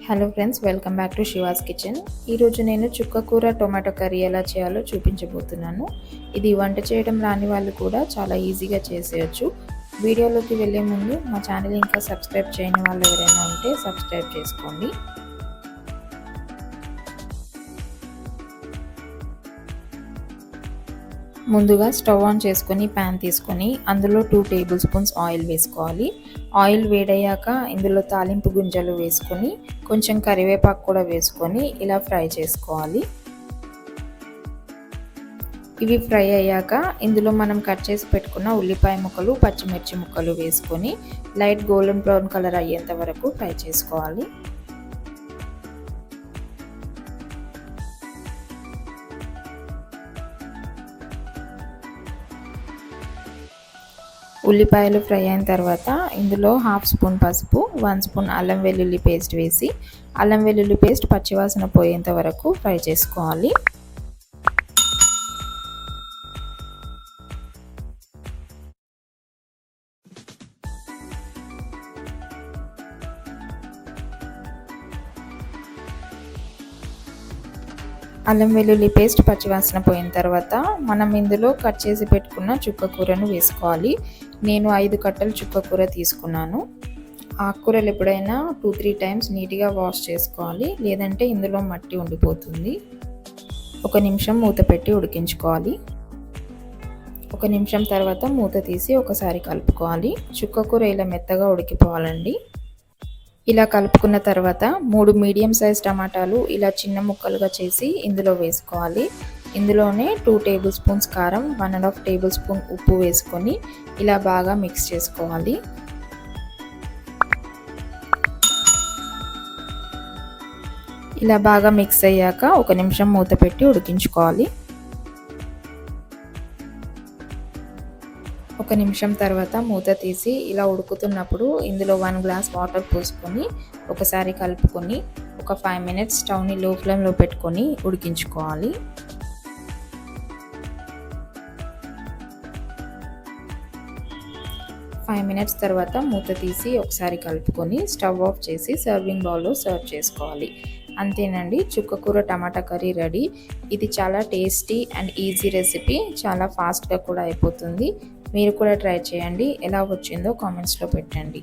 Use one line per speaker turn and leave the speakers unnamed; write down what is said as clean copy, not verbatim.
Hello friends, welcome back to she was kitchen. ఈరోజు నేను చుక్కకూర టొమాటో కర్రీ ఎలా చేయాలో చూపించబోతున్నాను. ఇది వంట చేయడం రాని వాళ్ళు కూడా చాలా ఈజీగా చేసేయచ్చు. వీడియోలోకి వెళ్ళే ముందు మా ఛానల్ ఇంకా సబ్స్క్రైబ్ చేయని వాళ్ళు ఎవరైనా ఉంటే సబ్స్క్రైబ్ చేసుకోండి. ముందుగా స్టవ్ ఆన్ చేసుకొని ప్యాన్ తీసుకొని అందులో 2 టేబుల్ స్పూన్స్ ఆయిల్ వేసుకోవాలి. ఆయిల్ వేడయ్యాక ఇందులో తాలింపు గింజలు వేసుకొని కొంచెం కరివేపాకు కూడా వేసుకొని ఇలా ఫ్రై చేసుకోవాలి. ఇవి ఫ్రై అయ్యాక ఇందులో మనం కట్ చేసి పెట్టుకున్న ఉల్లిపాయ ముక్కలు, పచ్చిమిర్చి ముక్కలు వేసుకొని లైట్ గోల్డెన్ బ్రౌన్ కలర్ అయ్యేంత వరకు ఫ్రై చేసుకోవాలి. ఉల్లిపాయలు ఫ్రై అయిన తర్వాత ఇందులో 1/2 స్పూన్ పసుపు, 1 స్పూన్ అల్లం వెల్లుల్లి పేస్ట్ వేసి అల్లం వెల్లుల్లి పేస్ట్ పచ్చివాసన పోయేంత వరకు ఫ్రై చేసుకోవాలి. అల్లం వెల్లుల్లి పేస్ట్ పచ్చివాసన పోయిన తర్వాత మనం ఇందులో కట్ చేసి పెట్టుకున్న చుక్కకూరను వేసుకోవాలి. నేను 5 కట్టలు చుక్కకూర తీసుకున్నాను. ఆకుకూరలు ఎప్పుడైనా 2-3 టైమ్స్ నీట్గా వాష్ చేసుకోవాలి, లేదంటే ఇందులో మట్టి ఉండిపోతుంది. 1 నిమిషం మూత పెట్టి ఉడికించుకోవాలి. 1 నిమిషం తర్వాత మూత తీసి ఒకసారి కలుపుకోవాలి. చుక్కకూర ఇలా మెత్తగా ఉడికిపోవాలండి. ఇలా కలుపుకున్న తర్వాత 3 మీడియం సైజ్ టమాటాలు ఇలా చిన్న ముక్కలుగా చేసి ఇందులో వేసుకోవాలి. ఇందులోనే 2 టేబుల్ స్పూన్స్ కారం, 1.5 టేబుల్ స్పూన్ ఉప్పు వేసుకొని ఇలా బాగా మిక్స్ చేసుకోవాలి. ఇలా బాగా మిక్స్ అయ్యాక 1 నిమిషం మూత పెట్టి ఉడికించుకోవాలి. 1 నిమిషం తర్వాత మూత తీసి ఇలా ఉడుకుతున్నప్పుడు ఇందులో 1 గ్లాస్ వాటర్ పోసుకొని ఒకసారి కలుపుకొని ఒక 5 మినిట్స్ స్టవ్ని లో ఫ్లేమ్లో పెట్టుకొని ఉడికించుకోవాలి. ఫైవ్ మినిట్స్ తర్వాత మూత తీసి ఒకసారి కలుపుకొని స్టవ్ ఆఫ్ చేసి సర్వింగ్ బౌల్లో సర్వ్ చేసుకోవాలి. అంతేనండి, చుక్కకూర టమాటా కర్రీ రెడీ. ఇది చాలా టేస్టీ అండ్ ఈజీ రెసిపీ, చాలా ఫాస్ట్గా కూడా అయిపోతుంది. మీరు కూడా ట్రై చేయండి. ఎలా వచ్చిందో కామెంట్స్లో పెట్టండి.